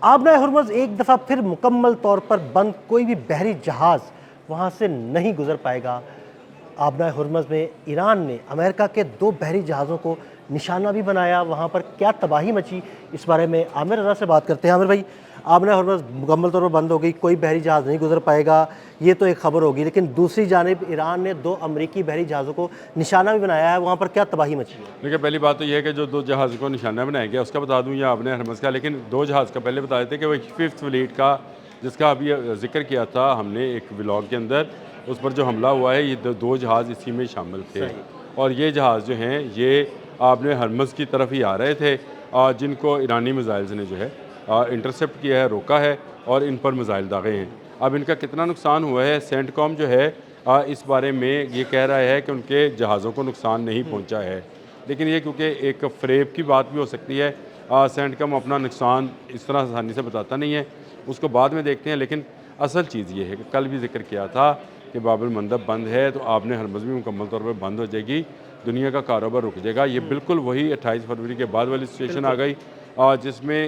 आबना Hormuz एक दफ़ा फिर मुकम्मल तौर पर बंद, कोई भी बहरी जहाज़ वहाँ से नहीं गुजर पाएगा। आबना हुर्मुज़ में ईरान ने अमेरिका के 2 बहरी जहाज़ों को निशाना भी बनाया। वहाँ पर क्या तबाही मची, इस बारे में आमिर रज़ा से बात करते हैं। आमिर भाई, आबना हुर्मुज़ मुकम्मल तौर पर बंद हो गई, कोई बहरी जहाज़ नहीं गुजर पाएगा, ये तो एक खबर होगी, लेकिन दूसरी जानिब ईरान ने 2 अमरीकी बहरी जहाज़ों को निशाना भी बनाया है। वहाँ पर क्या तबाही मची है? देखिए, पहली बात तो ये है कि जो 2 जहाज़ को निशाना बनाया गया उसका बता दूं या आबना हुर्मुज़ का, लेकिन 2 जहाज़ का पहले बता देते कि वो 5th फ्लीट का, जिसका अभी जिक्र किया था हमने एक व्लॉग के अंदर, उस पर जो हमला हुआ है, ये 2 जहाज़ इसी में शामिल थे। और ये जहाज़ जो हैं ये आबना हुर्मुज़ की तरफ ही आ रहे थे, जिनको ईरानी मिसाइल्स ने जो है इंटरसेप्ट किया है, रोका है और इन पर मिसाइल दागे हैं। अब इनका कितना नुकसान हुआ है, सेंटकॉम जो है इस बारे में ये कह रहा है कि उनके जहाज़ों को नुकसान नहीं पहुंचा है, लेकिन ये क्योंकि एक फ़रेब की बात भी हो सकती है, सेंटकॉम अपना नुकसान इस तरह आसानी से बताता नहीं है, उसको बाद में देखते हैं। लेकिन असल चीज़ ये है कि कल भी जिक्र किया था कि बाबुल मंदब बंद है तो आबना हुर्मुज़ भी मुकम्मल तौर पर बंद हो जाएगी, दुनिया का कारोबार रुक जाएगा। ये बिल्कुल वही 28 फरवरी के बाद वाली सिचुएशन आ गई, जिसमें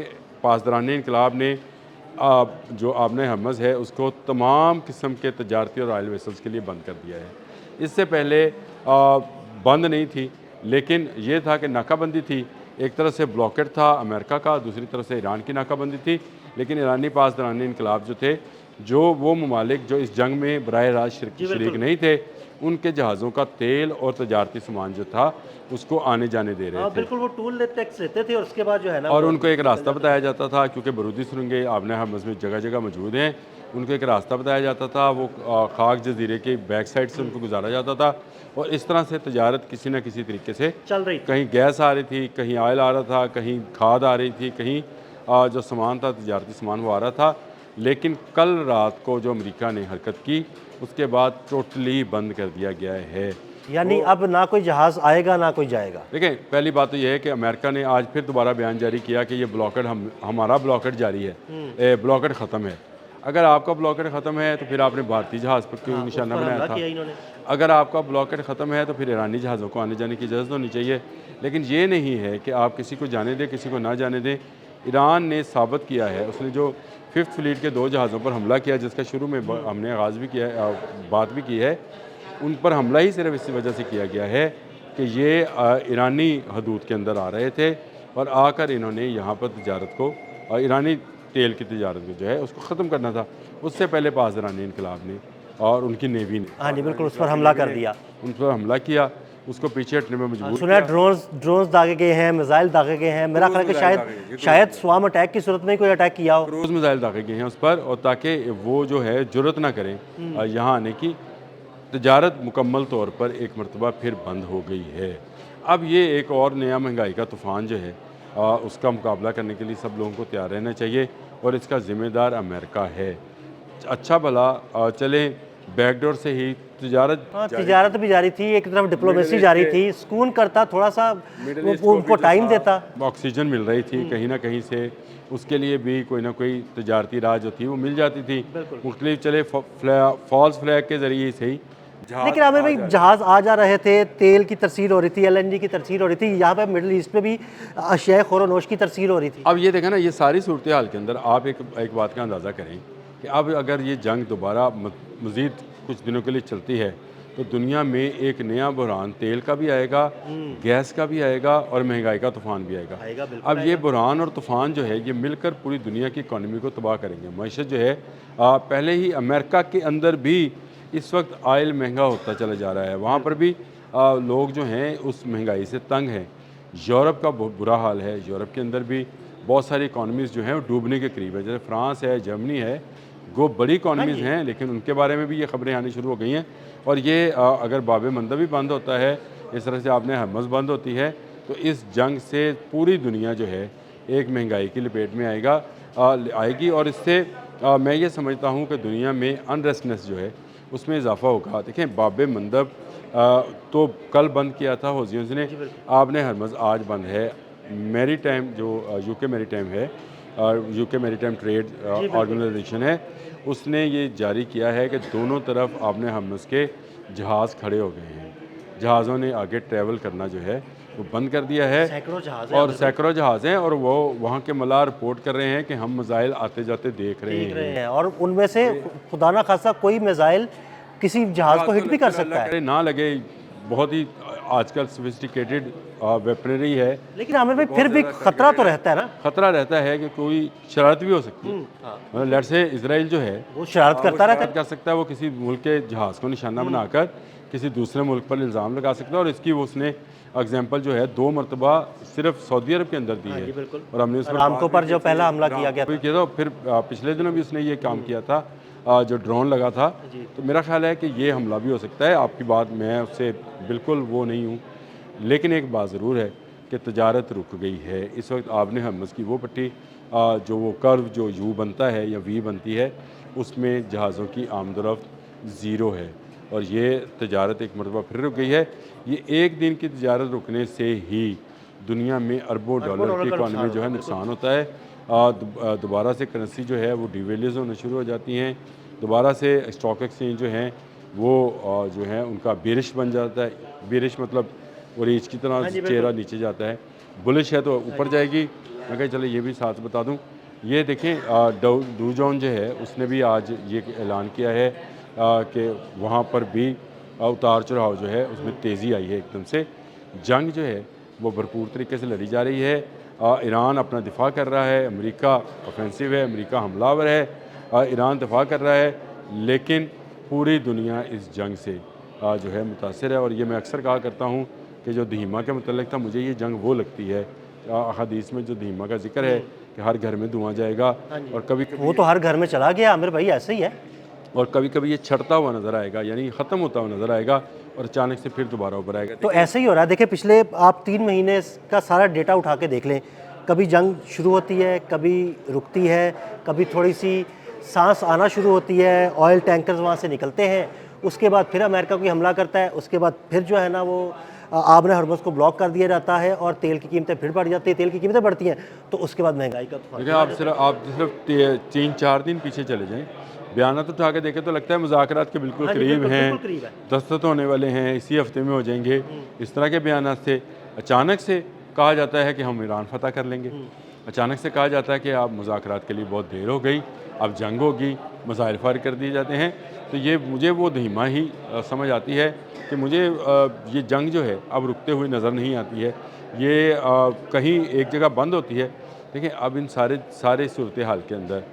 पासदारान इनकलाब ने जो आबना हुर्मुज़ है उसको तमाम किस्म के तजारती और ऑयल वेसल्स के लिए बंद कर दिया है। इससे पहले बंद नहीं थी, लेकिन ये था कि नाकाबंदी थी, एक तरफ से ब्लॉकेट था अमेरिका का, दूसरी तरफ से ईरान की नाकाबंदी थी। लेकिन ईरानी पासदारान इनकलाब जो थे, जो वो ममालिक जो इस जंग में बराह रास्त शरीक नहीं थे, उनके जहाज़ों का तेल और तजारती सामान जो था उसको आने जाने दे रहे थे। बिल्कुल, वो टूल टैक्स लेते थे और उसके बाद जो है ना, और उनको एक रास्ता बताया जाता था, क्योंकि बारूदी सुरंगें आबना हुर्मुज़ में जगह जगह मौजूद हैं, उनको एक रास्ता बताया जाता था, वो खाक जजीरे के बैक साइड से उनको गुजारा जाता था और इस तरह से तजारत किसी न किसी तरीके से चल रही थी। कहीं गैस आ रही थी, कहीं ऑयल आ रहा था, कहीं खाद आ रही थी, कहीं जो सामान था तजारती सामान वो आ रहा था। लेकिन कल रात को जो अमेरिका ने हरकत की, उसके बाद टोटली बंद कर दिया गया है। यानी अब ना कोई जहाज़ आएगा ना कोई जाएगा। देखें, पहली बात तो ये है कि अमेरिका ने आज फिर दोबारा बयान जारी किया कि ये ब्लॉकेड हमारा ब्लॉकेड जारी है, ब्लॉकेड ख़त्म है। अगर आपका ब्लॉकेड ख़त्म है तो फिर आपने भारतीय जहाज़ पर क्यों निशाना बनाया था? अगर आपका ब्लॉकेड ख़त्म है तो फिर ईरानी जहाज़ों को आने जाने की इजाज़त होनी चाहिए। लेकिन ये नहीं है कि आप किसी को जाने दें, किसी को ना जाने दें। ईरान ने साबित किया है, उसने जो 5th फ्लीट के 2 जहाज़ों पर हमला किया, जिसका शुरू में हमने आगाज़ भी किया है, बात भी की है, उन पर हमला ही सिर्फ इसी वजह से किया गया है कि ये ईरानी हदूद के अंदर आ रहे थे और आकर इन्होंने यहाँ पर तजारत को, ईरानी तेल की तजारत को जो है उसको ख़त्म करना था। उससे पहले पासदारान इनकलाब ने और उनकी नेवी ने, हाँ जी बिल्कुल, उस पर हमला कर दिया, उन पर हमला किया, उसको पीछे हटने में मजबूर सुना ड्रोन्स दागे गए हैं, मिसाइल दागे गए हैं। मेरा ख्याल है कि शायद स्वाम अटैक की सूरत में कोई अटैक किया हो, क्रूज मिसाइल दागे गए हैं उस पर, और ताकि वो जो है जुर्रत ना करें यहाँ आने की। तजारत मुकम्मल तौर पर एक मरतबा फिर बंद हो गई है। अब ये एक और नया महंगाई का तूफ़ान जो है उसका मुकाबला करने के लिए सब लोगों को तैयार रहना चाहिए और इसका ज़िम्मेदार अमेरिका है। अच्छा भला चलें, बैकडोर से ही तिजारत भी जारी थी, एक तरफ डिप्लोमेसी जारी थी, सुकून करता, थोड़ा सा उनको टाइम देता, ऑक्सीजन मिल रही थी कहीं ना कहीं से, उसके लिए भी कोई ना कोई तजारती राह जो थी वो मिल जाती थी मुख्तलिफ, चले फॉल्स फ्लैग के ज़रिए से ही। लेकिन आमिर भाई, जहाज़ आ जा रहे थे, तेल की तरसील हो रही थी, LNG की तरसील हो रही थी, यहाँ पे मिडल ईस्ट में भी अशिया ख़ोर-ओ-नोश की तरसील हो रही थी। अब ये देखें ना, ये सारी सूरत हाल के अंदर आप एक बात का अंदाज़ा करें कि अब अगर ये जंग दोबारा मज़ीद कुछ दिनों के लिए चलती है तो दुनिया में एक नया बुरहान तेल का भी आएगा, गैस का भी आएगा और महंगाई का तूफ़ान भी आएगा। अब ये बुरहान और तूफ़ान जो है ये मिलकर पूरी दुनिया की इकॉनमी को तबाह करेंगे। मईशत जो है, पहले ही अमेरिका के अंदर भी इस वक्त ऑयल महंगा होता चला जा रहा है, वहाँ पर भी लोग जो हैं उस महंगाई से तंग हैं। यूरोप का बहुत बुरा हाल है, यूरोप के अंदर भी बहुत सारी इकॉनमीज़ जो हैं वो डूबने के करीब है, जैसे फ्रांस है, जर्मनी है, वो बड़ी इकॉनमीज़ हैं, लेकिन उनके बारे में भी ये खबरें आनी शुरू हो गई हैं। और ये अगर बाब मंदब भी बंद होता है, इस तरह से आबना हुर्मुज़ बंद होती है, तो इस जंग से पूरी दुनिया जो है एक महंगाई की लपेट में आएगी और इससे मैं ये समझता हूँ कि दुनिया में अनरेस्टनेस जो है उसमें इजाफा होगा। देखें, बाब मंदब तो कल बंद किया था हौज़ियों ने, आबना हुर्मुज़ आज बंद है। मेरी टाइम जो UK मेरी टाइम है, UK मेरी टाइम ट्रेड ऑर्गेनाइजेशन है, उसने ये जारी किया है कि दोनों तरफ आबना हुर्मुज़ के जहाज़ खड़े हो गए हैं, जहाज़ों ने आगे ट्रैवल करना जो है वो बंद कर दिया है सैकड़ों जहाज़ हैं और अभी सैकड़ों जहाज़ हैं और वो वहाँ के मलाह रिपोर्ट कर रहे हैं कि हम मिसाइल आते जाते देख रहे देख रहे हैं। हैं, और उनमें से खुदा ना खासा कोई मिसाइल किसी जहाज़ को हिट भी कर सकता है। अल्लाह करे ना लगे, बहुत ही आजकल सोफिस्टिकेटेड वेपनरी है। लेकिन आमिर भाई बहुत फिर भी ज़्यादा खतरा तो रहता है ना। खतरा रहता है कि कोई शरारत भी हो सकती है। हाँ, मतलब लेट्स से इसराइल जो है वो शरारत करता रहता शरारत कर सकता है, वो किसी मुल्क के जहाज़ को निशाना बनाकर किसी दूसरे मुल्क पर इल्ज़ाम लगा सकता है और इसकी वो उसने एग्जाम्पल जो है 2 मरतबा सिर्फ सऊदी अरब के अंदर दी है। जी बिल्कुल। और हमने उस पर रामको पर जो पहला हमला किया गया भी किया था, फिर पिछले दिनों भी उसने ये काम किया था, जो ड्रोन लगा था। तो मेरा ख्याल है कि ये हमला भी हो सकता है। आपकी बात मैं उससे बिल्कुल वो नहीं हूँ, लेकिन एक बात ज़रूर है कि तजारत रुक गई है। इस वक्त आपने हरमज़ की वो पट्टी, जो वो कर्व जो यू बनता है या वी बनती है, उसमें जहाज़ों की आमदरफ्त ज़ीरो है और ये तजारत एक मरतबा फिर रुक गई है। ये एक दिन की तजारत रुकने से ही दुनिया में अरबों डॉलर की इकॉनमी जो है नुकसान होता है। दोबारा से करेंसी जो है वो डिवेल्यूज़ होना शुरू हो जाती हैं। दोबारा से स्टॉक एक्सचेंज जो हैं वो जो है उनका बेरिश बन जाता है। बेरिश मतलब वो रीच की तरह चेहरा नीचे जाता है। बुलिश है तो ऊपर जाएगी। मैं कहा चले ये भी साथ बता दूं। ये देखें डू जोन जो है उसने भी आज ये ऐलान किया है कि वहाँ पर भी उतार चढ़ाव जो है उसमें तेज़ी आई है एकदम से। जंग जो है वो भरपूर तरीके से लड़ी जा रही है। ईरान अपना दिफा कर रहा है, अमेरिका ऑफेंसिव है, अमेरिका हमलावर है, ईरान दिफा कर रहा है, लेकिन पूरी दुनिया इस जंग से जो है मुतासर है। और ये मैं अक्सर कहा करता हूँ कि जो धीमा के मतलब था, मुझे ये जंग वो लगती है, हदीस में जो धीमा का जिक्र है कि हर घर में धुआं जाएगा और कभी वो तो हर घर में चला गया आमिर भाई, ऐसे ही है। और कभी कभी ये छटता हुआ नज़र आएगा, यानी ख़त्म होता हुआ नज़र आएगा और अचानक से फिर दोबारा ऊपर आएगा। तो ऐसे ही हो रहा है। देखिए पिछले आप 3 महीने का सारा डेटा उठा के देख लें, कभी जंग शुरू होती है, कभी रुकती है, कभी थोड़ी सी सांस आना शुरू होती है, ऑयल टैंकर्स वहाँ से निकलते हैं, उसके बाद फिर अमेरिका कोई हमला करता है, उसके बाद फिर जो है ना वो आबने हरमुज़ को ब्लॉक कर दिया जाता है और तेल की कीमतें फिर बढ़ जाती है, तेल की कीमतें बढ़ती हैं तो उसके बाद महंगाई का तूफान। देखिए आप सिर्फ 3-4 दिन पीछे चले जाएं, बयानात उठा के देखें तो लगता है मुज़ाकरात के बिल्कुल करीब हैं, दस्तखत होने वाले हैं, इसी हफ्ते में हो जाएंगे। इस तरह के बयानात थे। अचानक से कहा जाता है कि हम ईरान फतह कर लेंगे, अचानक से कहा जाता है कि आप मुज़ाकरात के लिए बहुत देर हो गई, अब जंग होगी, मिसाइल फायर कर दिए जाते हैं। तो ये मुझे वो धीमा ही समझ आती है कि मुझे ये जंग जो है अब रुकते हुए नज़र नहीं आती है। ये कहीं एक जगह बंद होती है। देखिए अब इन सारे सूरत हाल के अंदर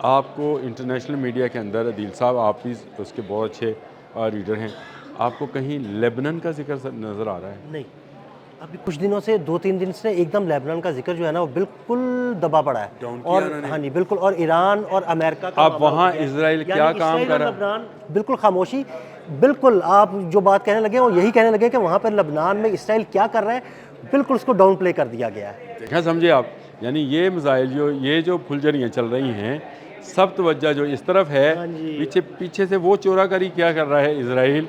आपको इंटरनेशनल मीडिया के अंदर, अदील साहब आप भी उसके बहुत अच्छे रीडर हैं, आपको कहीं लेबनान का जिक्र नज़र आ रहा है? नहीं, अभी कुछ दिनों से 2-3 दिन से एकदम लेबनान का जिक्र जो है ना वो बिल्कुल दबा पड़ा है। और हाँ जी बिल्कुल, और ईरान और अमेरिका का अब वहाँ इजराइल क्या काम कर रहा है? बिल्कुल खामोशी। बिल्कुल आप जो बात कहने लगे वो यही कहने लगे कि वहाँ पर लेबनान में इसराइल क्या कर रहा है, बिल्कुल उसको डाउन प्ले कर दिया गया है। देखा समझे आप, यानी ये मिसाइल जो फुलझड़ियाँ चल रही हैं, सब तवज्जो जो इस तरफ है, पीछे से वो चोराकारी क्या कर रहा है इजराइल,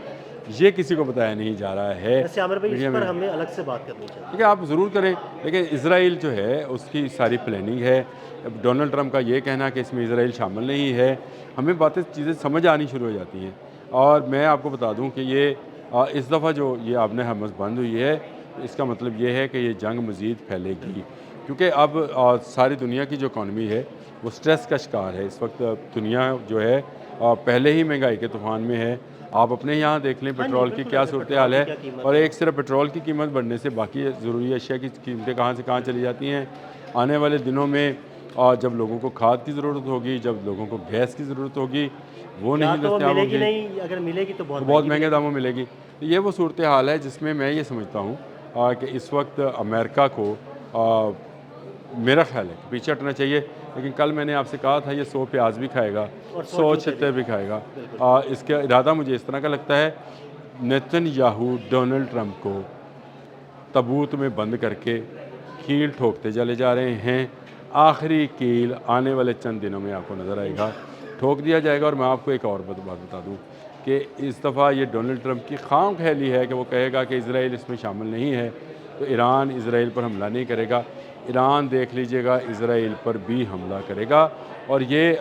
ये किसी को बताया नहीं जा रहा है। वैसे आमिर भाई इस पर हमें अलग से बात करनी चाहिए। ठीक है, आप ज़रूर करें, लेकिन इजराइल जो है उसकी सारी प्लानिंग है। अब डोनाल्ड ट्रंप का ये कहना कि इसमें इजराइल शामिल नहीं है, हमें चीज़ें समझ आनी शुरू हो जाती हैं। और मैं आपको बता दूं कि ये इस दफ़ा जो ये आबने हरमुज़ बंद हुई है, इसका मतलब ये है कि ये जंग मज़ीद फैलेगी, क्योंकि अब सारी दुनिया की जो इकॉनमी है वो स्ट्रेस का शिकार है। इस वक्त दुनिया जो है पहले ही महंगाई के तूफ़ान में है। आप अपने यहाँ देख लें पेट्रोल की क्या सूरत हाल है, और एक सिर्फ पेट्रोल की कीमत बढ़ने से बाकी ज़रूरी अशिया की कीमतें कहाँ से कहाँ चली जाती हैं। आने वाले दिनों में जब लोगों को खाद की ज़रूरत होगी, जब लोगों को गैस की ज़रूरत होगी, वो नहीं दस्तयाब होगी, नहीं, अगर मिलेगी तो बहुत महंगे दामों में मिलेगी। तो ये वो सूरत हाल है जिसमें मैं ये समझता हूँ कि इस वक्त अमेरिका को मेरा ख्याल है कि पीछे हटना चाहिए। लेकिन कल मैंने आपसे कहा था ये 100 प्याज भी खाएगा, 100 छत्ते भी खाएगा। इसका इरादा मुझे इस तरह का लगता है, नेतन्याहू डोनाल्ड ट्रंप को तबूत में बंद करके कील ठोकते चले जा रहे हैं। आखिरी कील आने वाले चंद दिनों में आपको नज़र आएगा, ठोक दिया जाएगा। और मैं आपको एक और बात बता दूं कि इस दफ़ा ये डोनाल्ड ट्रंप की खाम ख्याली है कि वो कहेगा कि इजराइल इसमें शामिल नहीं है तो ईरान इजराइल पर हमला नहीं करेगा। ईरान देख लीजिएगा इजराइल पर भी हमला करेगा, और ये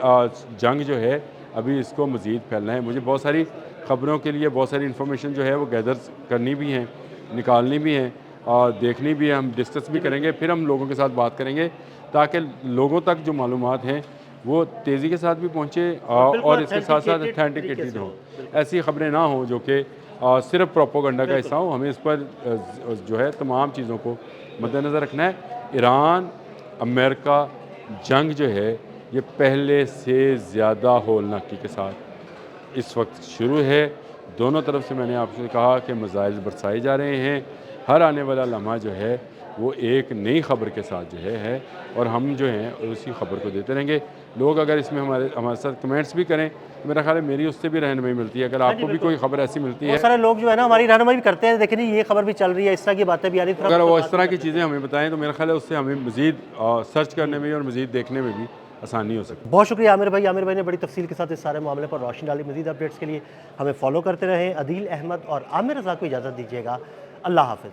जंग जो है अभी इसको मज़ीद फैलना है। मुझे बहुत सारी ख़बरों के लिए बहुत सारी इन्फॉर्मेशन जो है वो गैदर करनी भी हैं, निकालनी भी हैं। देखनी भी है, हम डिस्कस भी करेंगे, फिर हम लोगों के साथ बात करेंगे ताकि लोगों तक जो मालूमात हैं वो तेज़ी के साथ भी पहुँचे और इसके साथ साथ अथेंटिकेटेड हो। ऐसी ख़बरें ना हों जो कि सिर्फ प्रोपोगंडा का हिस्सा हो। हमें इस पर जो है तमाम चीज़ों को मद्देनज़र रखना है। ईरान अमेरिका जंग जो है ये पहले से ज़्यादा होलनाकी के साथ इस वक्त शुरू है। दोनों तरफ से मैंने आपसे कहा कि मज़ाइल बरसाए जा रहे हैं। हर आने वाला लम्हा जो है वो एक नई ख़बर के साथ जो है और हम जो हैं उसी ख़बर को देते रहेंगे। लोग अगर इसमें हमारे साथ कमेंट्स भी करें तो मेरा ख्याल है मेरी उससे भी रहनुमाई मिलती है। अगर आपको भी कोई ख़बर ऐसी मिलती है, बहुत सारे लोग जो है ना हमारी रहनुमाई भी करते हैं, देखिए नहीं ये खबर भी चल रही है, इस तरह की बातें भी आ रही हैं, अगर वो इस तरह की चीज़ें हमें बताएं तो मेरा ख्याल है उससे हमें मज़ीद सर्च करने में और मज़ीद देखने में भी आसानी हो सकती है। बहुत शुक्रिया आमिर भाई ने बड़ी तफसील के साथ इस सारे मामले पर रोशनी डाली। मज़ीद अपडेट्स के लिए हमें फॉलो करते रहें। अदील अहमद और आमिर रज़ा को इजाज़त दीजिएगा। अल्लाह हाफ़िज़।